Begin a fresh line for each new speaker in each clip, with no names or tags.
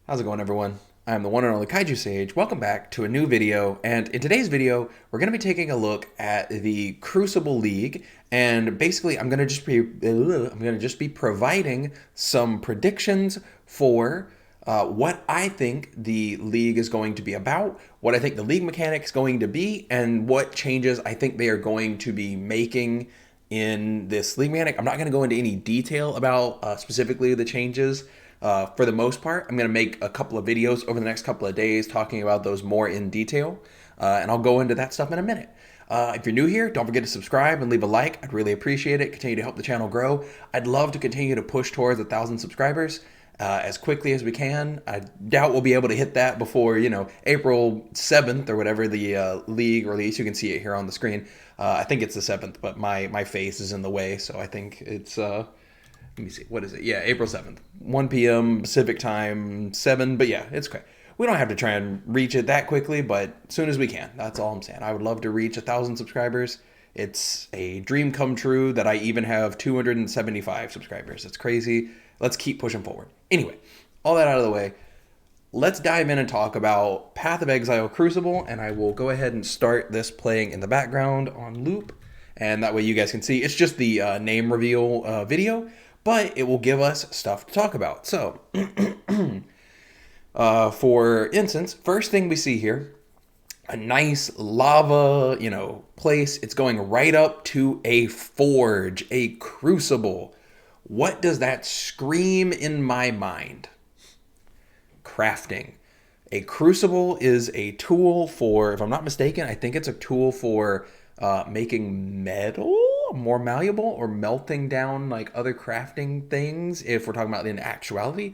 How's it going, everyone? I'm the one and only Kaiju Sage. Welcome back to a new video, and in today's video, we're going to be taking a look at the Crucible League, and basically, I'm going to just be providing some predictions for what I think the league is going to be about, what I think the league mechanic is going to be, and what changes I think they are going to be making in this league mechanic. I'm not going to go into any detail about specifically the changes. For the most part, I'm going to make a couple of videos over the next couple of days talking about those more in detail, and I'll go into that stuff in a minute. If you're new here, don't forget to subscribe and leave a like. I'd really appreciate it. Continue to help the channel grow. I'd love to continue to push towards 1,000 subscribers as quickly as we can. I doubt we'll be able to hit that before, April 7th or whatever the league release. You can see it here on the screen. I think it's the 7th, but my face is in the way, so I think it's... let me see. What is it? Yeah, April 7th. 1 p.m. Pacific time, 7. But yeah, it's okay. We don't have to try and reach it that quickly, but as soon as we can. That's all I'm saying. I would love to reach 1,000 subscribers. It's a dream come true that I even have 275 subscribers. It's crazy. Let's keep pushing forward. Anyway, all that out of the way, let's dive in and talk about Path of Exile Crucible, and I will go ahead and start this playing in the background on loop, and that way you guys can see. It's just the name reveal video, but it will give us stuff to talk about. So, for instance, first thing we see here, a nice lava, place. It's going right up to a forge, a crucible. What does that scream in my mind? Crafting. A crucible is a tool for, if I'm not mistaken, I think it's a tool for making metal more malleable or melting down like other crafting things. If we're talking about in actuality,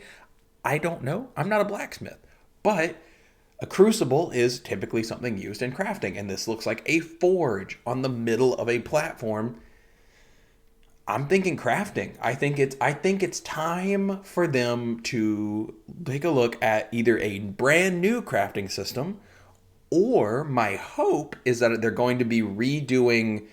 I don't know. I'm not a blacksmith, but a crucible is typically something used in crafting, and this looks like a forge on the middle of a platform. I'm thinking crafting. I think it's time for them to take a look at either a brand new crafting system, or my hope is that they're going to be redoing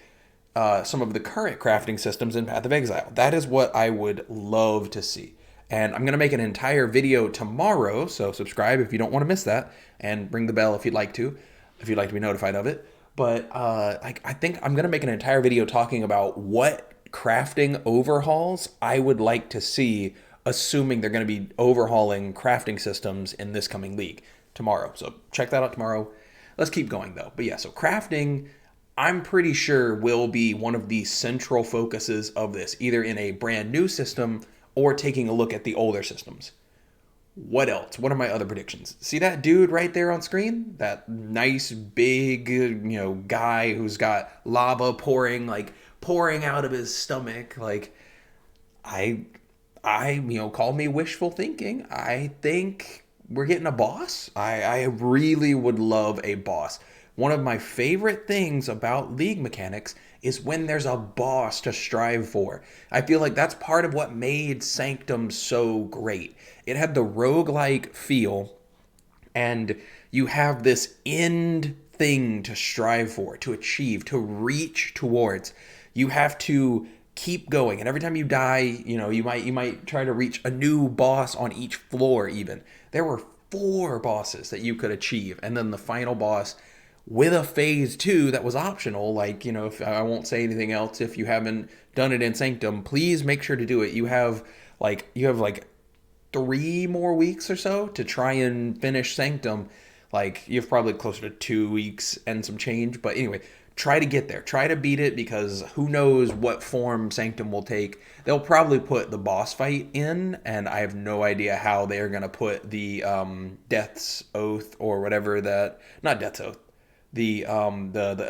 some of the current crafting systems in Path of Exile. That is what I would love to see. And I'm going to make an entire video tomorrow, so subscribe if you don't want to miss that, and ring the bell if you'd like to be notified of it. But I think I'm going to make an entire video talking about what crafting overhauls I would like to see, assuming they're going to be overhauling crafting systems in this coming league tomorrow. So check that out tomorrow. Let's keep going, though. But yeah, so crafting, I'm pretty sure, will be one of the central focuses of this, either in a brand new system or taking a look at the older systems. What else? What are my other predictions? See that dude right there on screen? That nice big, guy who's got lava pouring out of his stomach. Like, I call me wishful thinking. I think we're getting a boss. I really would love a boss. One of my favorite things about league mechanics is when there's a boss to strive for. I feel like that's part of what made Sanctum so great. It had the roguelike feel, and you have this end thing to strive for, to achieve, to reach towards. You have to keep going, and every time you die, you might try to reach a new boss on each floor. Even there were 4 bosses that you could achieve, and then the final boss with a phase 2 that was optional. If I won't say anything else, if you haven't done it in Sanctum, please make sure to do it. You have 3 more weeks or so to try and finish Sanctum. You have probably closer to 2 weeks and some change, but anyway, try to get there. Try to beat it, because who knows what form Sanctum will take. They'll probably put the boss fight in, and I have no idea how they are going to put the Death's Oath or whatever that... Not Death's Oath. The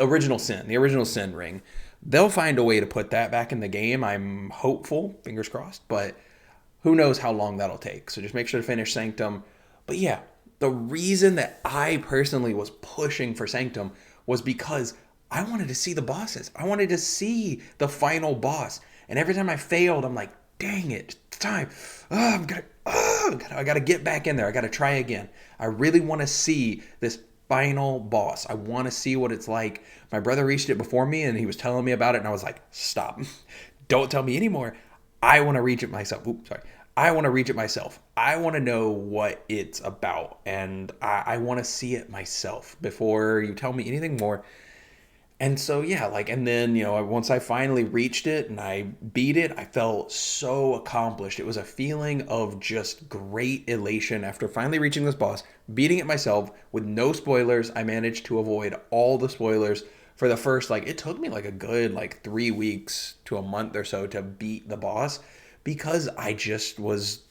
original sin ring. They'll find a way to put that back in the game. I'm hopeful, fingers crossed, but who knows how long that'll take. So just make sure to finish Sanctum. But yeah, the reason that I personally was pushing for Sanctum was because I wanted to see the bosses. I wanted to see the final boss. And every time I failed, I'm like, dang it, it's time. I gotta get back in there. I gotta try again. I really want to see this final boss. I want to see what it's like. My brother reached it before me, and he was telling me about it, and I was like, stop. Don't tell me anymore. I want to reach it myself. Oops, sorry. I want to reach it myself. I want to know what it's about, and I want to see it myself before you tell me anything more. And so, yeah, like, and then, once I finally reached it and I beat it, I felt so accomplished. It was a feeling of just great elation after finally reaching this boss, beating it myself with no spoilers. I managed to avoid all the spoilers for the first, like, it took me like a good, like, 3 weeks to a month or so to beat the boss because I just was,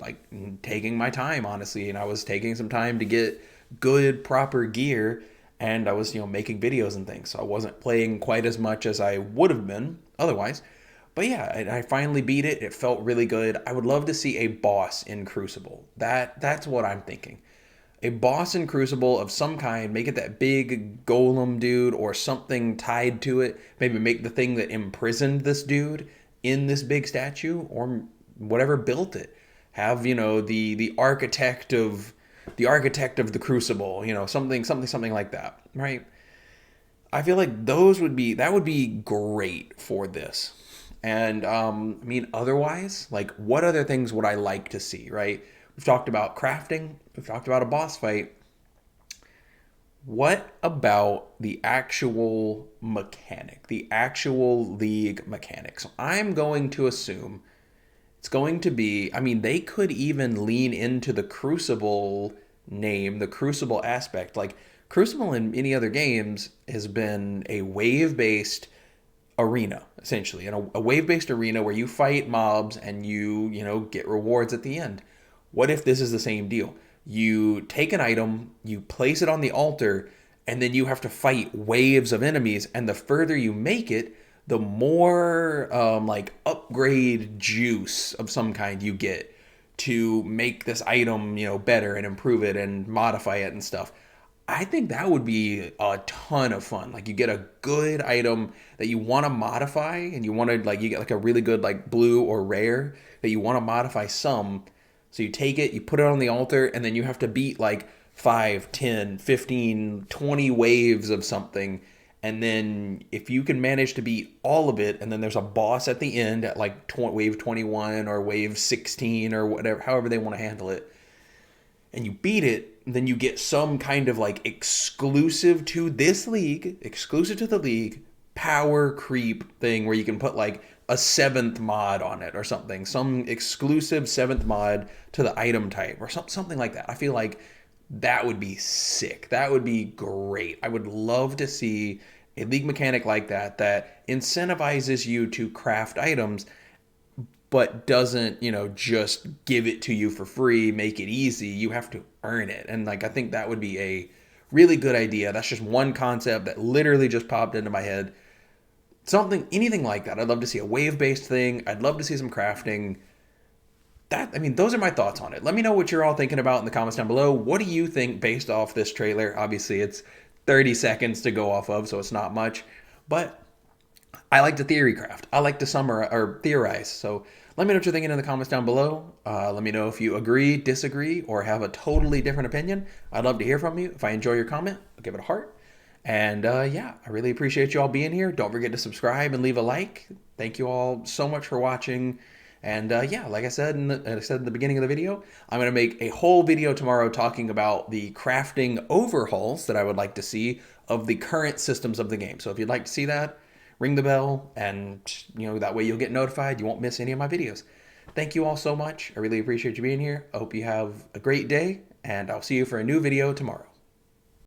like, taking my time, honestly, and I was taking some time to get good, proper gear, and I was, making videos and things. So I wasn't playing quite as much as I would have been otherwise. But yeah, I finally beat it. It felt really good. I would love to see a boss in Crucible. That's what I'm thinking. A boss in Crucible of some kind, make it that big golem dude or something tied to it. Maybe make the thing that imprisoned this dude in this big statue or whatever built it. Have, the architect of the Crucible, something like that, right? I feel like that would be great for this. And I mean, otherwise, like, what other things would I like to see, right? We've talked about crafting, we've talked about a boss fight. What about the actual mechanic, the actual league mechanics? I'm going to assume it's going to be, I mean, they could even lean into the Crucible name, the Crucible aspect. Like, Crucible in any other games has been a wave-based arena, essentially. And a wave-based arena where you fight mobs and you get rewards at the end. What if this is the same deal? You take an item, you place it on the altar, and then you have to fight waves of enemies. And the further you make it, the more like upgrade juice of some kind you get to make this item, better and improve it and modify it and stuff. I think that would be a ton of fun. Like, you get a good item that you want to modify, and you get like a really good like blue or rare that you want to modify some. So you take it, you put it on the altar, and then you have to beat like 5, 10, 15, 20 waves of something. And then if you can manage to beat all of it, and then there's a boss at the end at like wave 21 or wave 16 or whatever, however they want to handle it, and you beat it, then you get some kind of like exclusive to the league, power creep thing where you can put like a 7th mod on it or something, some exclusive 7th mod to the item type or something like that. I feel like that would be sick. That would be great. I would love to see a league mechanic like that incentivizes you to craft items but doesn't, just give it to you for free, make it easy. You have to earn it. And like, I think that would be a really good idea. That's just one concept that literally just popped into my head. Anything like that. I'd love to see a wave-based thing. I'd love to see some crafting. Those are my thoughts on it. Let me know what you're all thinking about in the comments down below. What do you think based off this trailer? Obviously, it's 30 seconds to go off of, so it's not much. But I like to theory craft. I like to summarize or theorize. So let me know what you're thinking in the comments down below. Let me know if you agree, disagree, or have a totally different opinion. I'd love to hear from you. If I enjoy your comment, I'll give it a heart. And yeah, I really appreciate you all being here. Don't forget to subscribe and leave a like. Thank you all so much for watching. And yeah, like I said in the beginning of the video, I'm going to make a whole video tomorrow talking about the crafting overhauls that I would like to see of the current systems of the game. So if you'd like to see that, ring the bell, and that way you'll get notified. You won't miss any of my videos. Thank you all so much. I really appreciate you being here. I hope you have a great day, and I'll see you for a new video tomorrow.